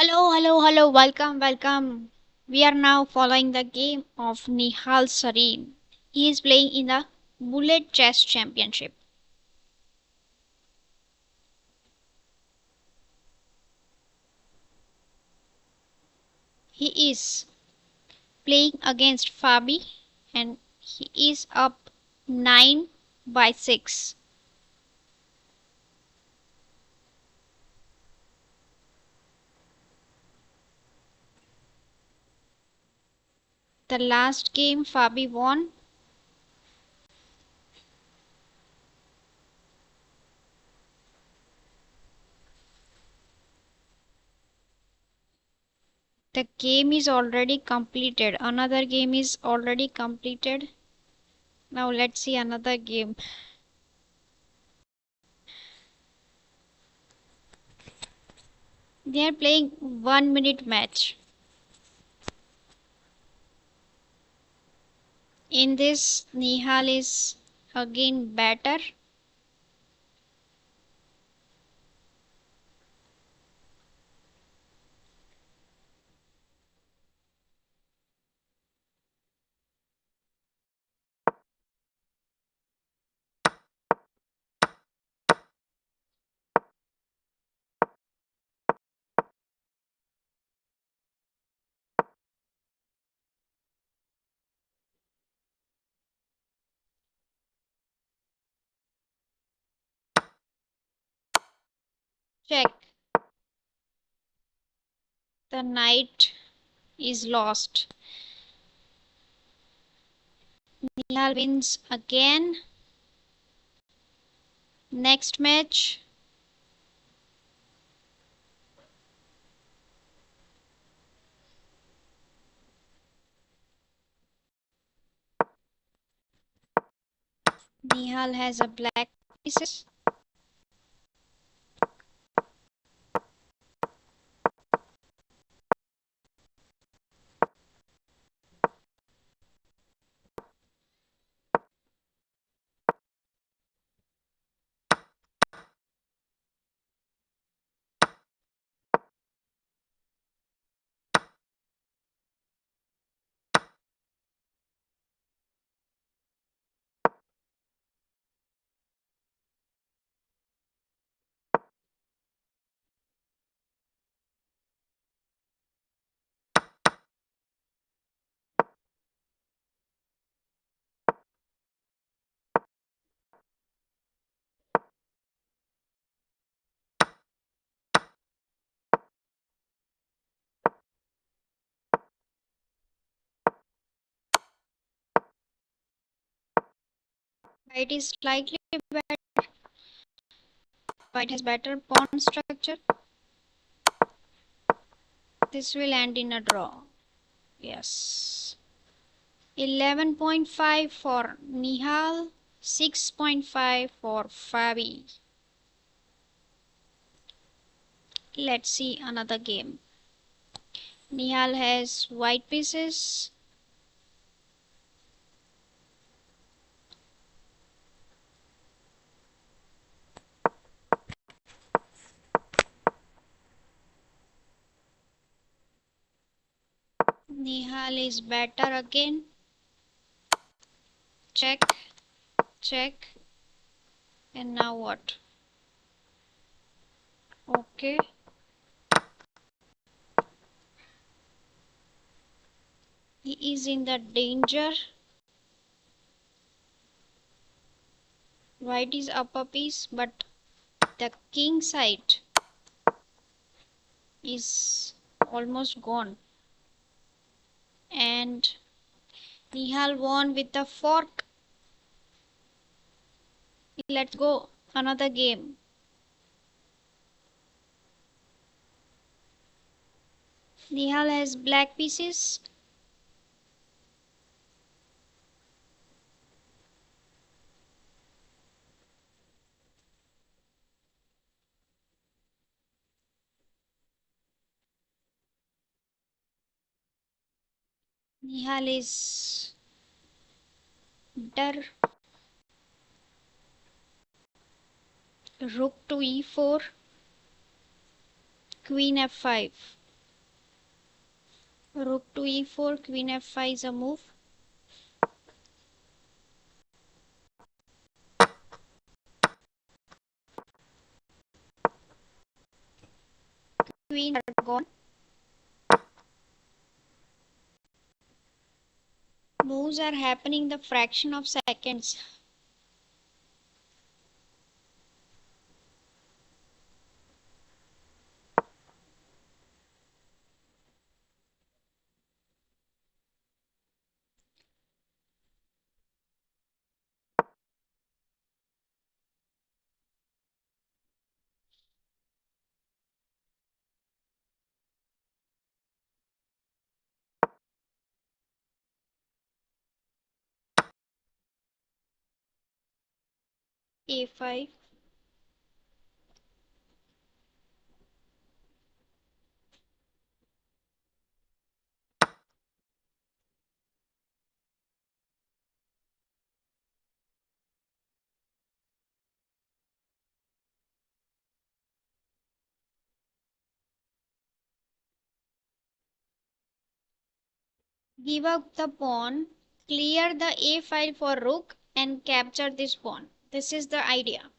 Hello, hello, hello, welcome, welcome. We are now following the game of Nihal Sarin. He is playing in the Bullet Chess Championship. He is playing against Fabi and he is up 9 by 6. The last game Fabi won. The game is already completed. Another game is already completed. Now let's see another game. They are playing 1 minute match. In this, Nihal is again better. Check. The knight is lost. Nihal wins again. Next match. Nihal has a black pieces. White is slightly better. White has better pawn structure. This will end in a draw. Yes. 11.5 for Nihal. 6.5 for Fabi. Let's see another game. Nihal has white pieces. Nihal is better again. Check, check. And now what? Okay. He is in the danger. White is upper piece, but the king side is almost gone. And Nihal won with the fork. Let's go. Another game. Nihal has black pieces. Nihal is better. Rook to e4. Queen f5. Rook to e4, queen f5 is a move. Queen are gone. Moves are happening the fraction of seconds. A5. Give up the pawn. Clear the A file for rook and capture this pawn. This is the idea.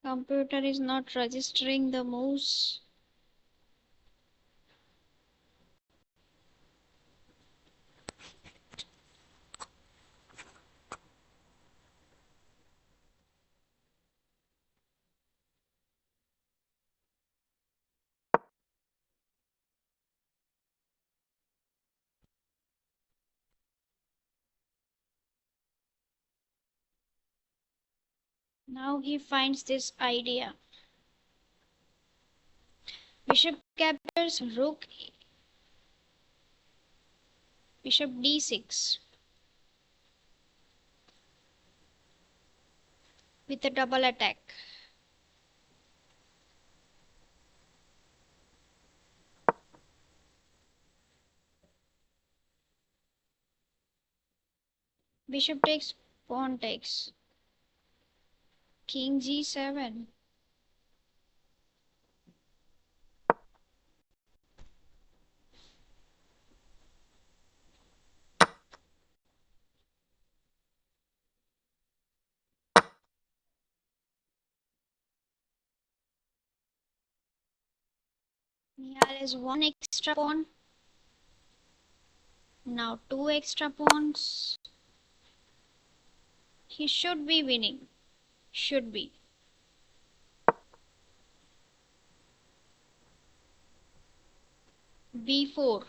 Computer is not registering the moves. Now he finds this idea. Bishop captures rook, bishop d6 with a double attack. Bishop takes, pawn takes. King g7. Nihal has one extra pawn. Now two extra pawns. He should be winning. Should be. b4.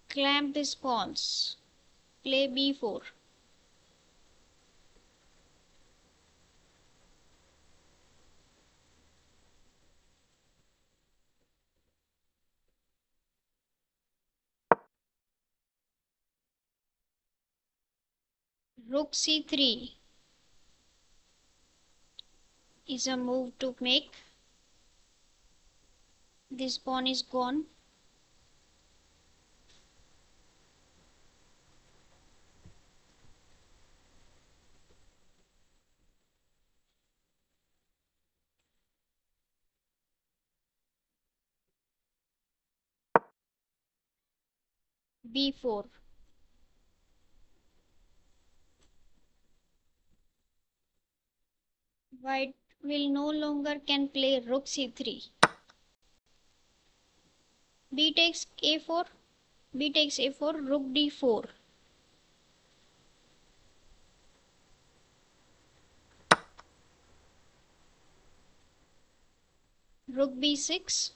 Clamp these pawns. Play b4. Rook c3 is a move to make. This pawn is gone. b4. White will no longer can play rook c3. b takes a4. b takes a4. Rook d4. Rook b6.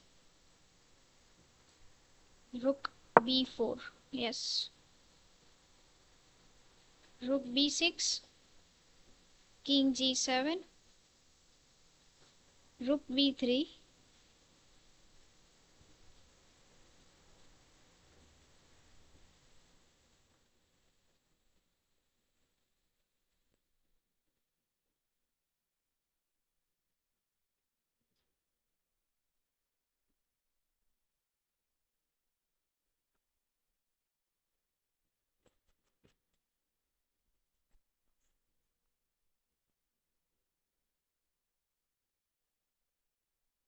Rook b4. Yes. Rook b6. King g7. Rook b3.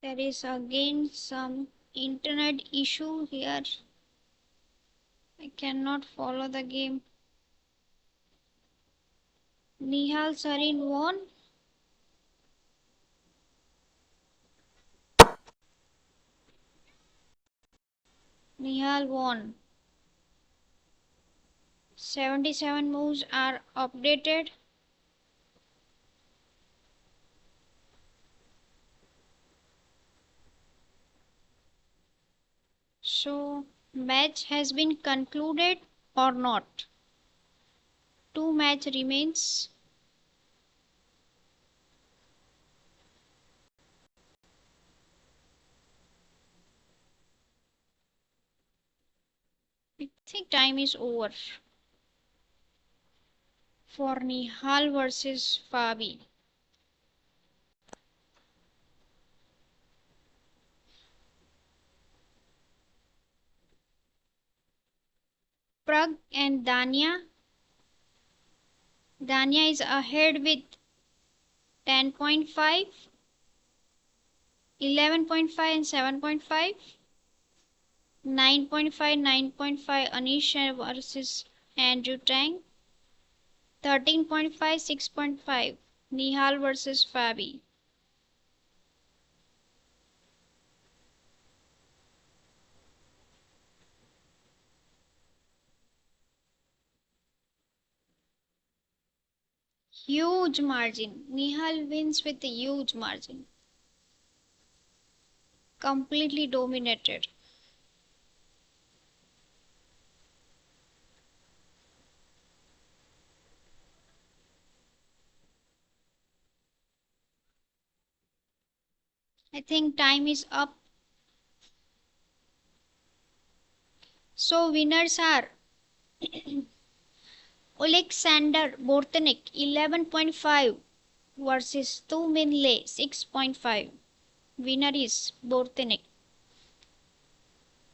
There is again some internet issue here. I cannot follow the game. Nihal Sarin won. Nihal won. 77 moves are updated. So, match has been concluded or not? Two match remains. I think time is over for Nihal versus Fabi. Prag and Dania. Dania is ahead with 10.5, 11.5 and 7.5. 9.5, 9.5 Anish versus Andrew Tang. 13.5, 6.5 Nihal versus Fabi. Huge margin. Nihal wins with a huge margin. Completely dominated. I think time is up. So winners are Alexander Bortnik 11.5 versus Tu Min Le 6.5. Winner is Bortnik.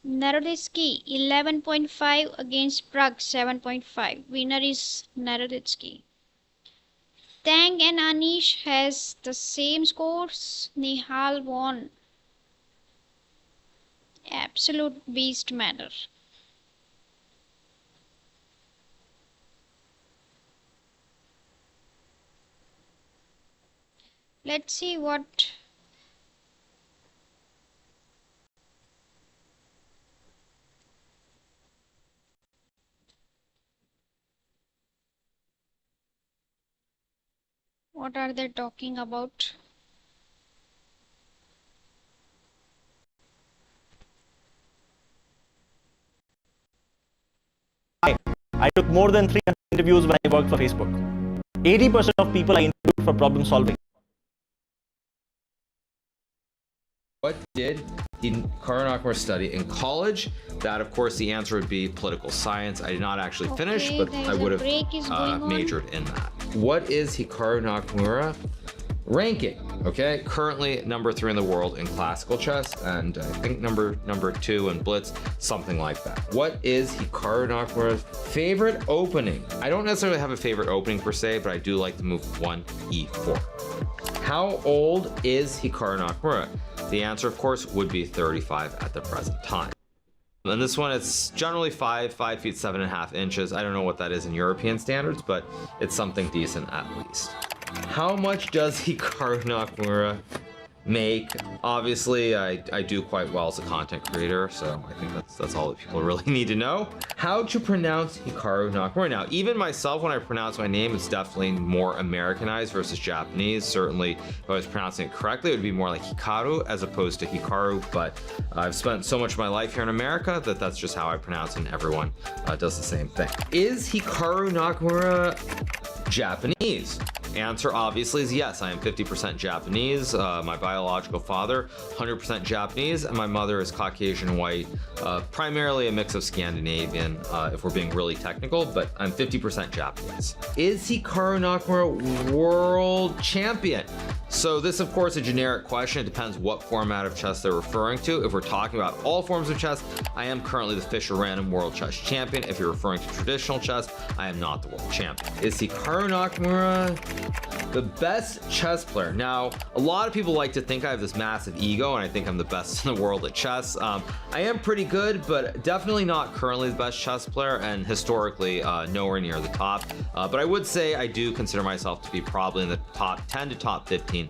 Naroditsky 11.5 against Prague 7.5. Winner is Naroditsky. Tang and Anish has the same scores. Nihal won. Absolute beast manner. Let's see what are they talking about. I took more than 300 interviews when I worked for Facebook. 80% of people I interviewed for problem solving. What did Karnakmar study in college? That, of course, the answer would be political science. I did not actually finish, but I would have majored in that. What is Hikaru Nakamura ranking? Okay, currently number 3 in the world in classical chess, and I think number 2 in blitz, something like that. What is Hikaru Nakamura's favorite opening? I don't necessarily have a favorite opening per se, but I do like the move 1e4. How old is Hikaru Nakamura? The answer, of course, would be 35 at the present time. And this one, it's generally 5 feet 7.5 inches. I don't know what that is in European standards, but it's something decent at least. How much does Hikaru Nakamura make. Obviously, I do quite well as a content creator, so I think that's all that people really need to know. How to pronounce Hikaru Nakamura. Now, even myself, when I pronounce my name, it's definitely more Americanized versus Japanese. Certainly, if I was pronouncing it correctly, it would be more like Hikaru as opposed to Hikaru, but I've spent so much of my life here in America that that's just how I pronounce it, and everyone does the same thing. Is Hikaru Nakamura Japanese? Answer obviously is yes. I am 50% Japanese. My biological father, 100% Japanese, and my mother is Caucasian white, primarily a mix of Scandinavian, if we're being really technical, but I'm 50% Japanese. Is Hikaru Nakamura world champion? So this, of course, a generic question. It depends what format of chess they're referring to. If we're talking about all forms of chess, I am currently the Fischer Random World Chess Champion. If you're referring to traditional chess, I am not the world champion. Is Hikaru Nakamura the best chess player? Now, a lot of people like to think I have this massive ego and I think I'm the best in the world at chess. I am pretty good, but definitely not currently the best chess player, and historically nowhere near the top. But I would say I do consider myself to be probably in the top 10 to top 15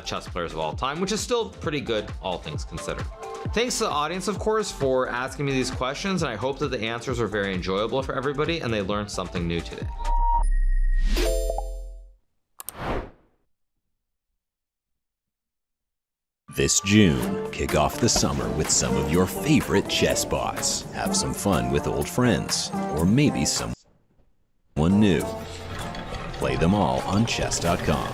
chess players of all time, which is still pretty good, all things considered. Thanks to the audience, of course, for asking me these questions, and I hope that the answers are very enjoyable for everybody and they learned something new today. This June, kick off the summer with some of your favorite chess spots. Have some fun with old friends, or maybe someone new. Play them all on chess.com.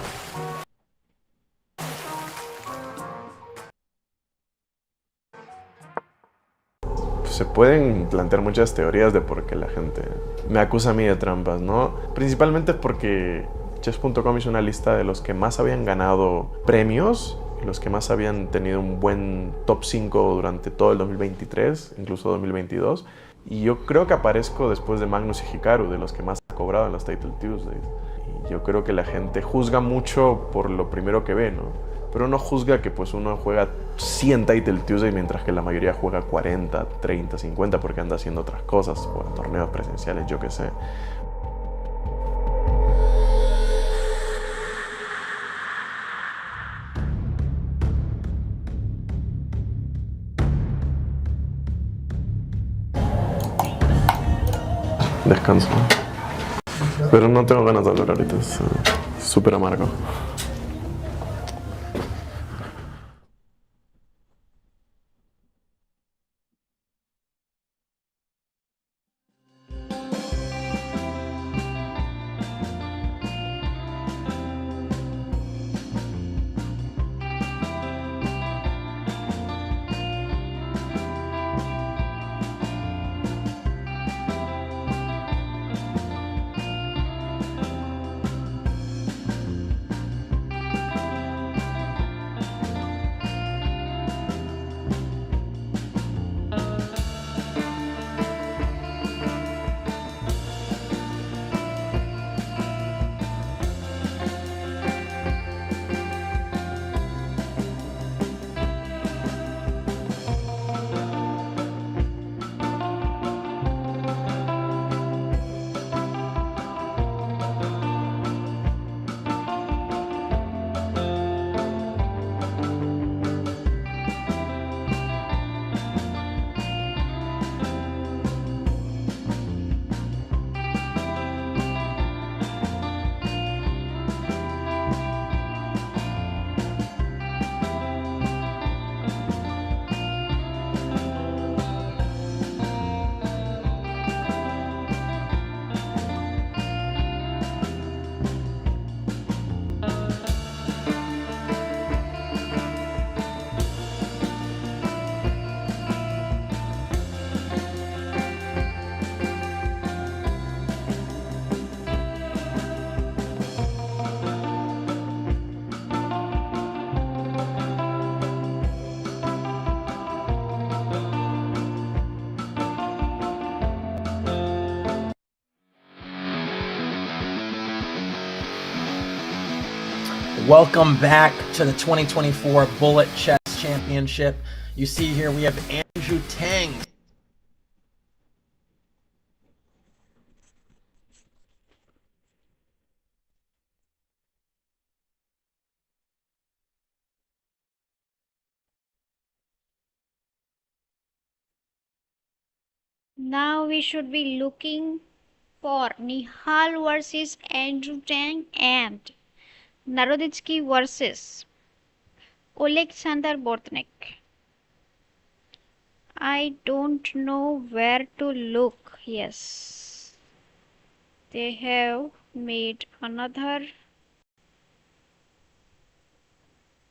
Se pueden plantear muchas teorías de por qué la gente me acusa a mí de trampas, ¿no? Principalmente porque chess.com hizo una lista de los que más habían ganado premios y los que más habían tenido un buen top 5 durante todo el 2023, incluso 2022. Y yo creo que aparezco después de Magnus y Hikaru, de los que más ha cobrado en los Title Tuesdays. Y yo creo que la gente juzga mucho por lo primero que ve, ¿no? Pero no juzga que pues uno juega 100 Title Tuesday mientras que la mayoría juega 40, 30, 50 porque anda haciendo otras cosas, o torneos presenciales, yo qué sé. Descanso. Pero no tengo ganas de hablar ahorita, es súper amargo. Welcome back to the 2024 Bullet Chess Championship. You see here we have Andrew Tang. Now we should be looking for Nihal versus Andrew Tang and Naroditsky versus Alexander Bortnik. I don't know where to look. Yes, they have made another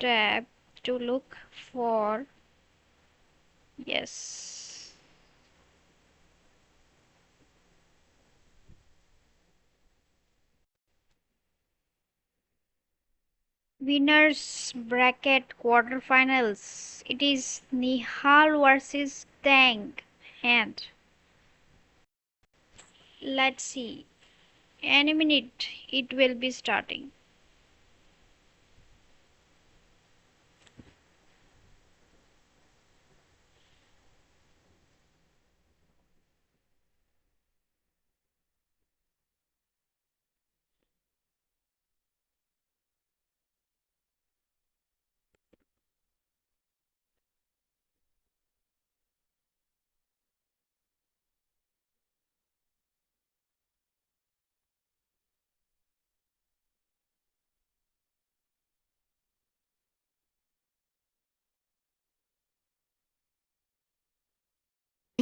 tab to look for. Yes. Winners bracket quarterfinals. It is Nihal versus Tang. And let's see. Any minute it will be starting.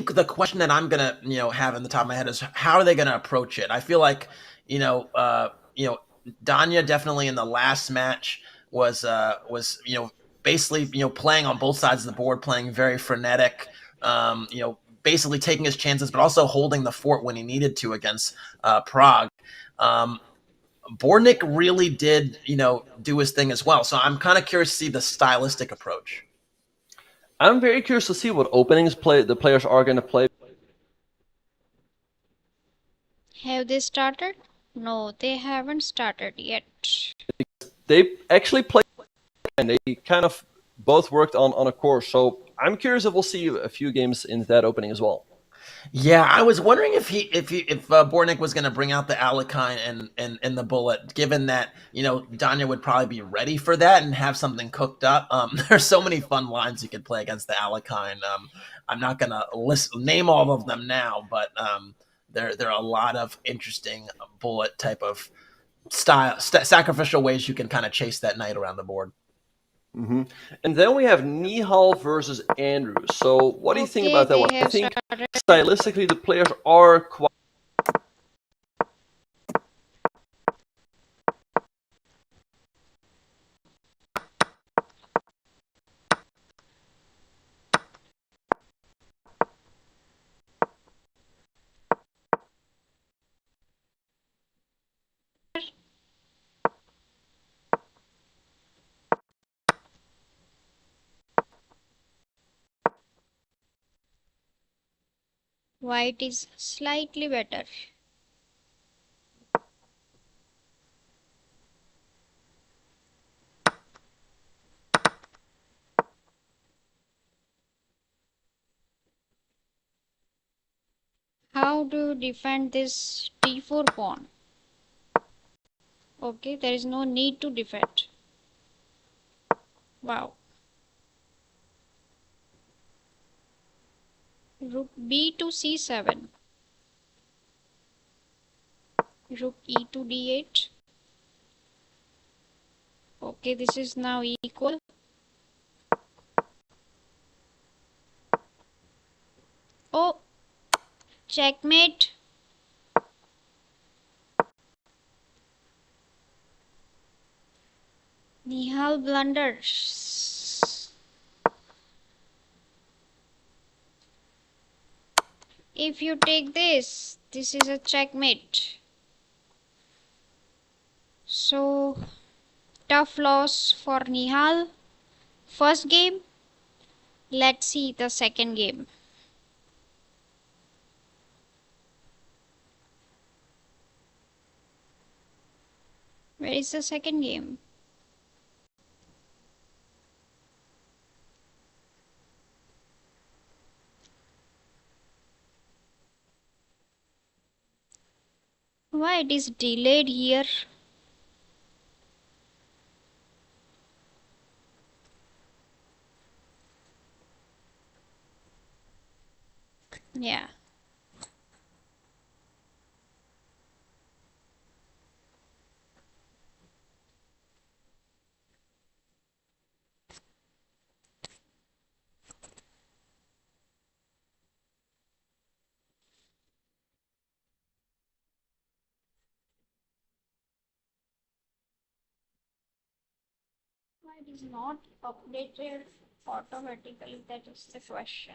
think the question that I'm gonna, have in the top of my head is how are they gonna approach it? I feel like, Danya definitely in the last match was basically playing on both sides of the board, playing very frenetic, basically taking his chances, but also holding the fort when he needed to against Prague. Bornik really did, do his thing as well. So I'm kind of curious to see the stylistic approach. I'm very curious to see what openings the players are going to play. Have they started? No, they haven't started yet. They actually played and they kind of both worked on a course. So I'm curious if we'll see a few games in that opening as well. Yeah, I was wondering if Bornik was going to bring out the Alekine and the bullet, given that Danya would probably be ready for that and have something cooked up. There's so many fun lines you could play against the Alekine. I'm not going to name all of them now, but there are a lot of interesting bullet type of sacrificial ways you can kind of chase that knight around the board. Mm-hmm. And then we have Nihal versus Andrew. So what do you think about that one? I think stylistically the players are quite. White is slightly better. How do you defend this d4 pawn? Okay, there is no need to defend. Wow. Rook b to c7. Rook e to d8. Okay, this is now equal. Oh, checkmate. Nihal blunders. If you take this, this is a checkmate. So, tough loss for Nihal. First game. Let's see the second game. Where is the second game? Why it is delayed here? Yeah. is not updated automatically? That is the question.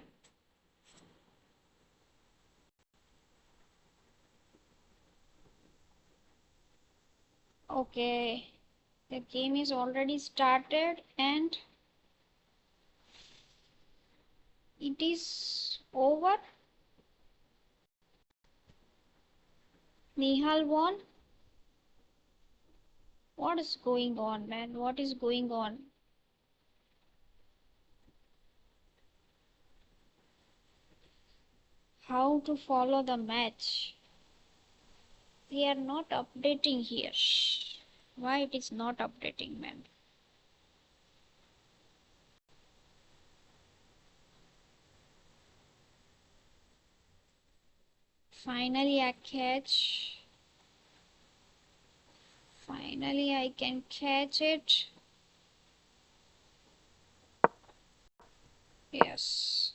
Okay, the game is already started and it is over. Nihal won. What is going on, man? What is going on? How to follow the match? They are not updating here. Why it is not updating, man? Finally I catch. Finally I can catch it. Yes.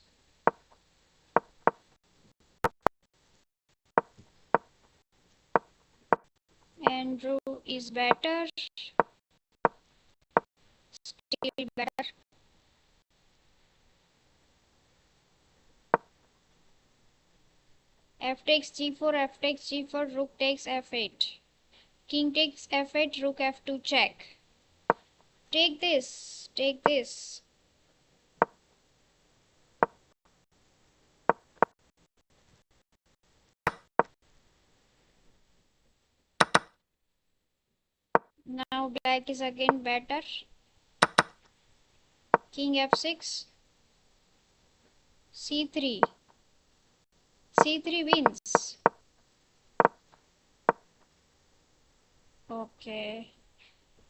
Andrew is better. Still better. F takes g4, f takes g4, rook takes f8. King takes f8, rook f2 check. Take this, take this. Now black is again better. King f6, c3. c3 wins. Okay.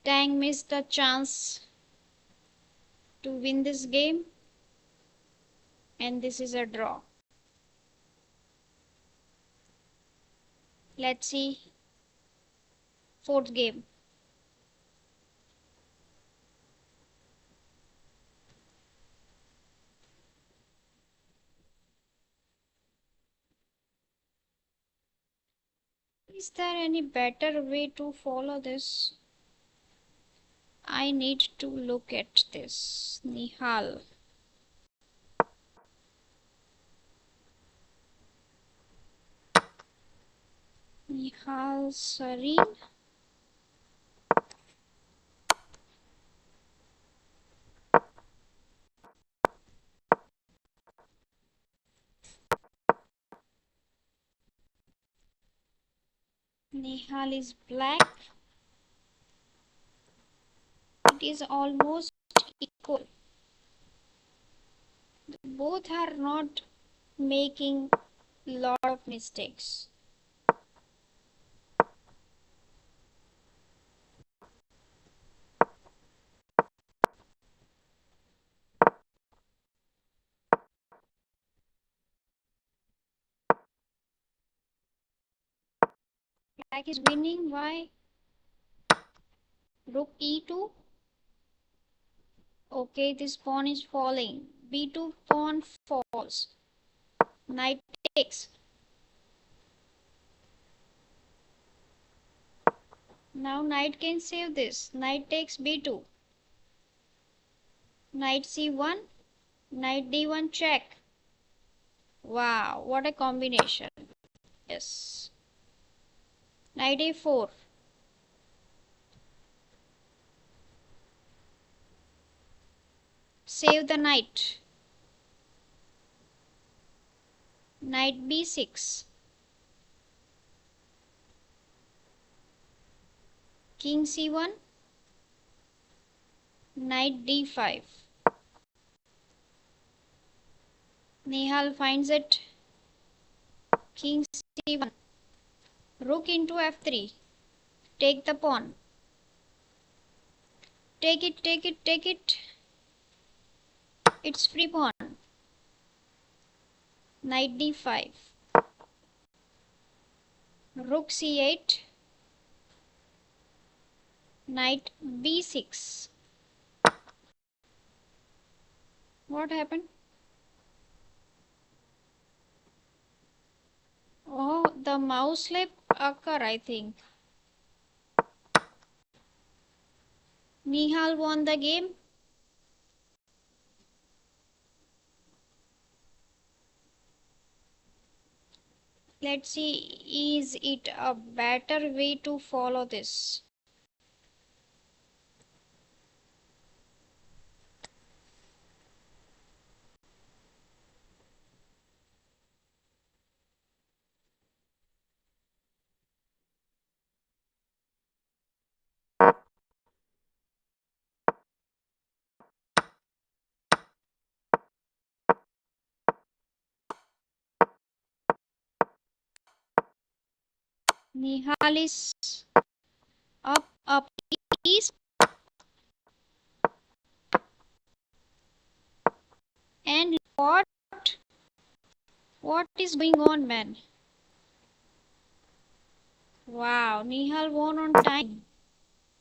Tang missed the chance to win this game, and this is a draw. Let's see fourth game. Is there any better way to follow this? I need to look at this. Nihal. Nihal Sareen. Nihal is black. It is almost equal. Both are not making lot of mistakes. Black is winning. Why? Rook e2. Okay, this pawn is falling. b2 pawn falls. Knight takes. Now knight can save this. Knight takes b2. Knight c1. Knight d1 check. Wow, what a combination. Yes. Knight a4. Save the knight. Knight b6. King c1. Knight d5. Nihal finds it. King c1. Rook into f3. Take the pawn. Take it, take it, take it. It's free pawn. Knight d5. Rook c8. Knight b6. What happened? Oh, the mouse slip occur, I think. Nihal won the game. Let's see, is it a better way to follow this? Nihal is up a piece, and what is going on, man? Wow, Nihal won on time.